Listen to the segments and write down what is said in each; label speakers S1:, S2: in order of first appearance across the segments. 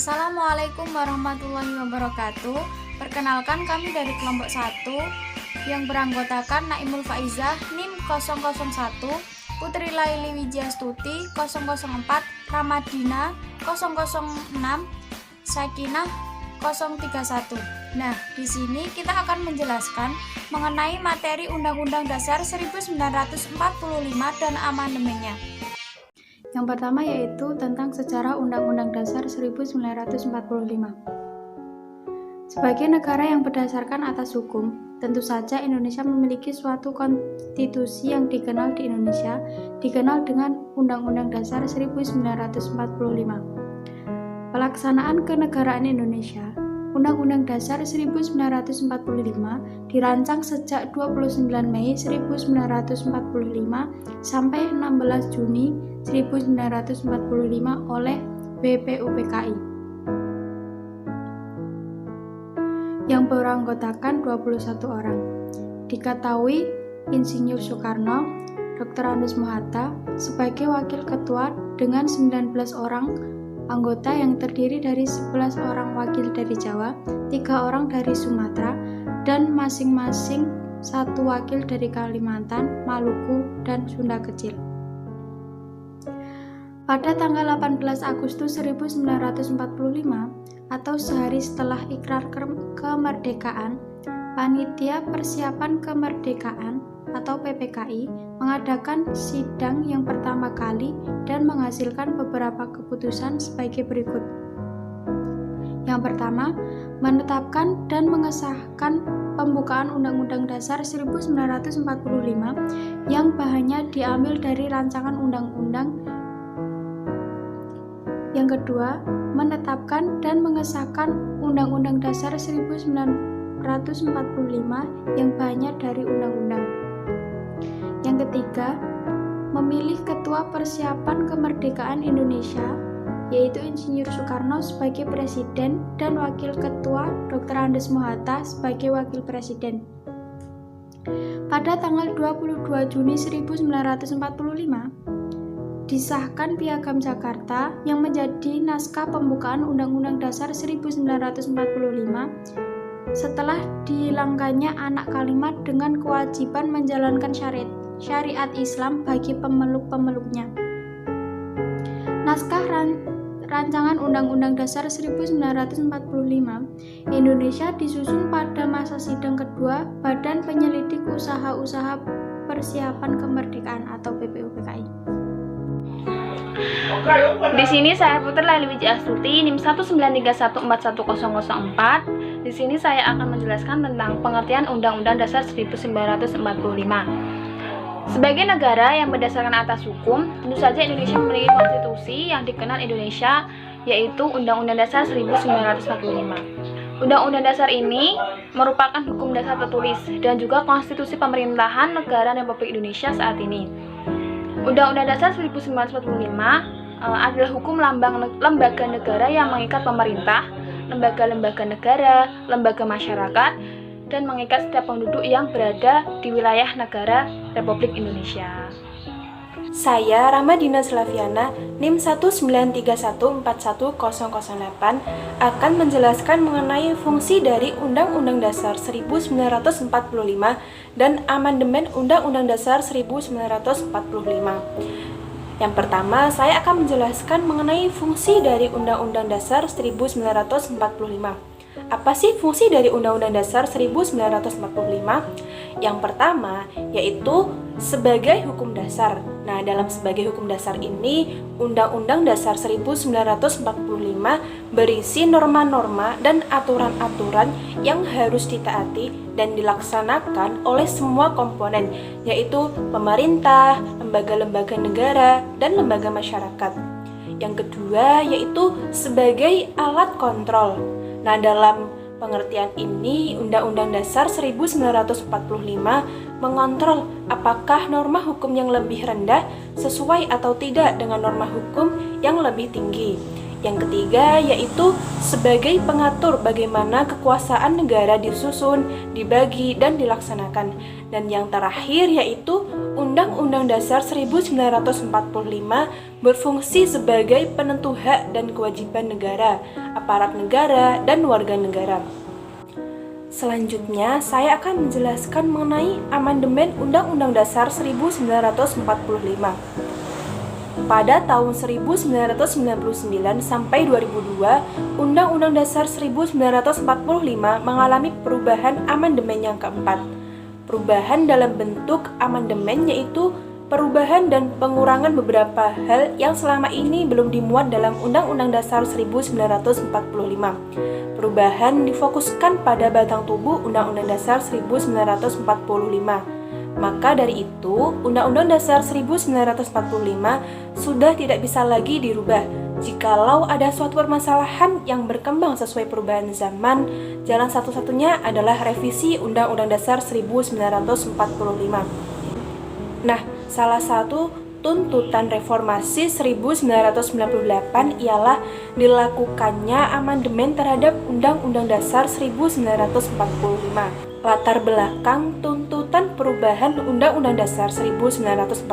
S1: Assalamualaikum warahmatullahi wabarakatuh. Perkenalkan, kami dari kelompok 1 yang beranggotakan Naimul Faizah NIM 001, Putri Laili Wijiastuti 004, Ramadina 006, Sakinah 031. Nah, di sini kita akan menjelaskan mengenai materi Undang-Undang Dasar 1945 dan amandemennya. Yang pertama yaitu tentang sejarah Undang-Undang Dasar 1945. Sebagai negara yang berdasarkan atas hukum, tentu saja Indonesia memiliki suatu konstitusi yang dikenal di Indonesia, dikenal dengan Undang-Undang Dasar 1945. Pelaksanaan kenegaraan Indonesia, Undang-Undang Dasar 1945 dirancang sejak 29 Mei 1945 sampai 16 Juni 1945 oleh BPUPKI yang beranggotakan 21 orang. Diketahui Insinyur Soekarno, Dr. Andes Mohatta sebagai wakil ketua dengan 19 orang anggota yang terdiri dari 11 orang wakil dari Jawa, 3 orang dari Sumatera, dan masing-masing 1 wakil dari Kalimantan, Maluku, dan Sunda Kecil. Pada tanggal 18 Agustus 1945 atau sehari setelah ikrar kemerdekaan, Panitia Persiapan Kemerdekaan atau PPKI mengadakan sidang yang pertama kali dan menghasilkan beberapa keputusan sebagai berikut. Yang pertama, menetapkan dan mengesahkan pembukaan Undang-Undang Dasar 1945 yang bahannya diambil dari rancangan undang-undang. Yang kedua, menetapkan dan mengesahkan Undang-Undang Dasar 1945 yang bahannya dari undang-undang. Yang ketiga, memilih Ketua Persiapan Kemerdekaan Indonesia, yaitu Insinyur Soekarno sebagai Presiden dan Wakil Ketua Dr. Andes Mohatta sebagai Wakil Presiden. Pada tanggal 22 Juni 1945, disahkan Piagam Jakarta yang menjadi naskah pembukaan Undang-Undang Dasar 1945 setelah dihilangkannya anak kalimat dengan kewajiban menjalankan syariat Islam bagi pemeluk-pemeluknya. Naskah rancangan Undang-Undang Dasar 1945 Indonesia disusun pada masa sidang kedua Badan Penyelidik Usaha-Usaha Persiapan Kemerdekaan atau BPUPKI.
S2: Di sini saya Putri Laili Wijiastuti NIM 193141004. Di sini saya akan menjelaskan tentang pengertian Undang-Undang Dasar 1945. Sebagai negara yang berdasarkan atas hukum, tentu saja Indonesia memiliki konstitusi yang dikenal Indonesia, yaitu Undang-Undang Dasar 1945. Undang-Undang Dasar ini merupakan hukum dasar tertulis dan juga konstitusi pemerintahan negara Republik Indonesia saat ini. Undang-Undang Dasar 1945 adalah hukum lembaga negara yang mengikat pemerintah, lembaga-lembaga negara, lembaga masyarakat, dan mengikat setiap penduduk yang berada di wilayah negara Republik Indonesia.
S3: Saya Ramadina Slaviana NIM 193141008 akan menjelaskan mengenai fungsi dari Undang-Undang Dasar 1945 dan amandemen Undang-Undang Dasar 1945. Yang pertama, saya akan menjelaskan mengenai fungsi dari Undang-Undang Dasar 1945. Apa sih fungsi dari Undang-Undang Dasar 1945? Yang pertama, yaitu sebagai hukum dasar. Nah, dalam sebagai hukum dasar ini, Undang-Undang Dasar 1945 berisi norma-norma dan aturan-aturan yang harus ditaati dan dilaksanakan oleh semua komponen, yaitu pemerintah, lembaga-lembaga negara, dan lembaga masyarakat. Yang kedua, yaitu sebagai alat kontrol. Nah, dalam pengertian ini, Undang-Undang Dasar 1945 mengontrol apakah norma hukum yang lebih rendah sesuai atau tidak dengan norma hukum yang lebih tinggi. Yang ketiga, yaitu sebagai pengatur bagaimana kekuasaan negara disusun, dibagi, dan dilaksanakan. Dan yang terakhir yaitu Undang-Undang Dasar 1945 berfungsi sebagai penentu hak dan kewajiban negara, aparat negara, dan warga negara. Selanjutnya, saya akan menjelaskan mengenai amandemen Undang-Undang Dasar 1945. Pada tahun 1999 sampai 2002, Undang-Undang Dasar 1945 mengalami perubahan amandemen yang keempat. Perubahan dalam bentuk amandemen yaitu perubahan dan pengurangan beberapa hal yang selama ini belum dimuat dalam Undang-Undang Dasar 1945. Perubahan difokuskan pada batang tubuh Undang-Undang Dasar 1945. Maka dari itu, Undang-Undang Dasar 1945 sudah tidak bisa lagi dirubah. Jikalau ada suatu permasalahan yang berkembang sesuai perubahan zaman, jalan satu-satunya adalah revisi Undang-Undang Dasar 1945. Nah, salah satu tuntutan reformasi 1998 ialah dilakukannya amandemen terhadap Undang-Undang Dasar 1945. Latar belakang tuntutan perubahan Undang-Undang Dasar 1945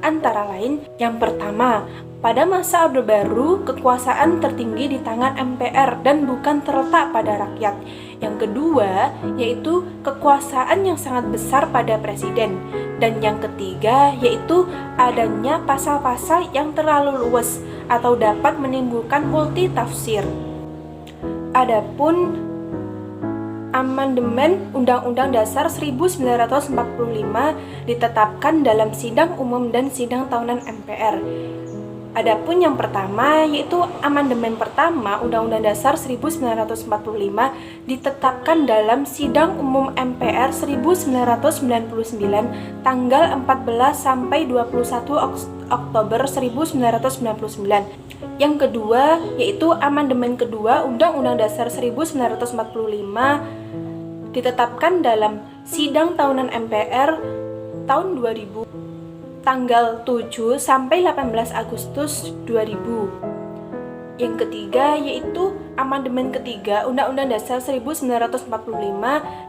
S3: antara lain, yang pertama, pada masa Orde Baru, kekuasaan tertinggi di tangan MPR dan bukan terletak pada rakyat. Yang kedua, yaitu kekuasaan yang sangat besar pada presiden. Dan yang ketiga, yaitu adanya pasal-pasal yang terlalu luas atau dapat menimbulkan multitafsir. Adapun amandemen Undang-Undang Dasar 1945 ditetapkan dalam sidang umum dan sidang tahunan MPR. Adapun yang pertama yaitu amandemen pertama Undang-Undang Dasar 1945 ditetapkan dalam sidang umum MPR 1999 tanggal 14 sampai 21 Oktober 1999. Yang kedua yaitu amandemen kedua Undang-Undang Dasar 1945 ditetapkan dalam sidang tahunan MPR tahun 2000 tanggal 7 sampai 18 Agustus 2000. Yang ketiga yaitu amandemen ketiga Undang-Undang Dasar 1945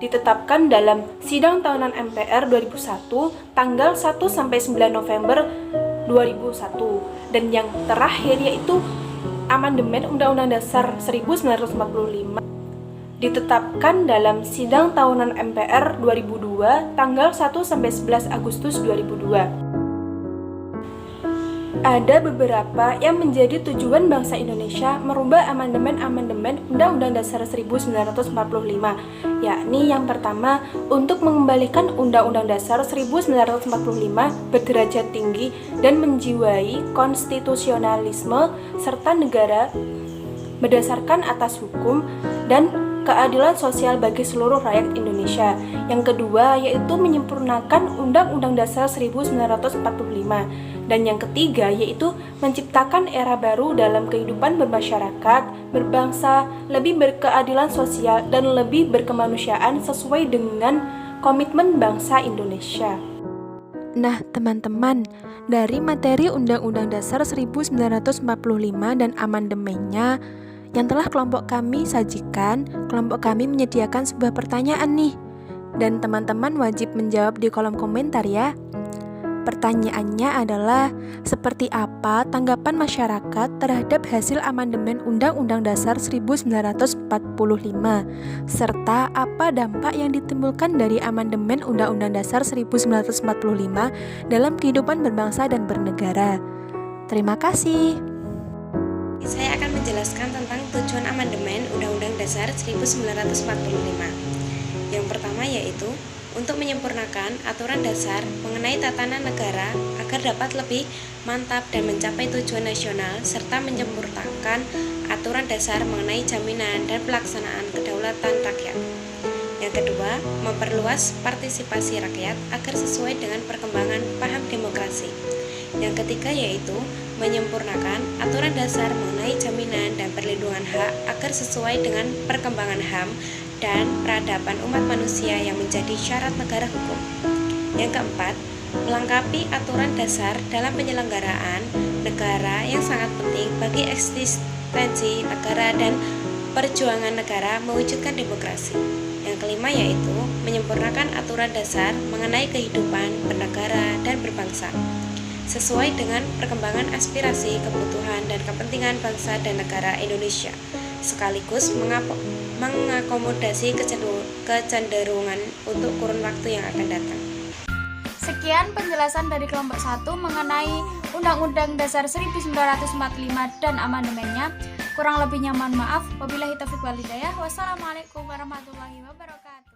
S3: ditetapkan dalam sidang tahunan MPR 2001 tanggal 1 sampai 9 November 2001. Dan yang terakhir yaitu amandemen Undang-Undang Dasar 1945 ditetapkan dalam sidang tahunan MPR 2002 tanggal 1 sampai 11 Agustus 2002. Ada beberapa yang menjadi tujuan bangsa Indonesia merubah amandemen-amandemen Undang-Undang Dasar 1945, yakni yang pertama, untuk mengembalikan Undang-Undang Dasar 1945 berderajat tinggi dan menjiwai konstitusionalisme serta negara berdasarkan atas hukum dan keadilan sosial bagi seluruh rakyat Indonesia. Yang kedua yaitu menyempurnakan Undang-Undang Dasar 1945. Dan yang ketiga yaitu menciptakan era baru dalam kehidupan bermasyarakat, berbangsa, lebih berkeadilan sosial dan lebih berkemanusiaan sesuai dengan komitmen bangsa Indonesia.
S4: Nah, teman-teman, dari materi Undang-Undang Dasar 1945 dan amandemennya yang telah kelompok kami sajikan, kelompok kami menyediakan sebuah pertanyaan nih. Dan teman-teman wajib menjawab di kolom komentar ya. Pertanyaannya adalah, seperti apa tanggapan masyarakat terhadap hasil amandemen Undang-Undang Dasar 1945, serta apa dampak yang ditimbulkan dari amandemen Undang-Undang Dasar 1945 dalam kehidupan berbangsa dan bernegara. Terima kasih.
S5: Saya akan menjelaskan tentang tujuan amandemen Undang-Undang Dasar 1945. Yang pertama yaitu untuk menyempurnakan aturan dasar mengenai tatanan negara agar dapat lebih mantap dan mencapai tujuan nasional, serta menyempurnakan aturan dasar mengenai jaminan dan pelaksanaan kedaulatan rakyat. Yang kedua, memperluas partisipasi rakyat agar sesuai dengan perkembangan paham demokrasi. Yang ketiga yaitu menyempurnakan aturan dasar mengenai jaminan dan perlindungan hak agar sesuai dengan perkembangan HAM dan peradaban umat manusia yang menjadi syarat negara hukum. Yang keempat, melengkapi aturan dasar dalam penyelenggaraan negara yang sangat penting bagi eksistensi negara dan perjuangan negara mewujudkan demokrasi. Yang kelima yaitu menyempurnakan aturan dasar mengenai kehidupan bernegara dan berbangsa sesuai dengan perkembangan aspirasi, kebutuhan, dan kepentingan bangsa dan negara Indonesia, sekaligus mengakomodasi kecenderungan untuk kurun waktu yang akan datang.
S1: Sekian penjelasan dari kelompok 1 mengenai Undang-Undang Dasar 1945 dan amandemennya. Kurang lebihnya mohon maaf. Wabillahi taufiq wal hidayah. Wassalamualaikum warahmatullahi wabarakatuh.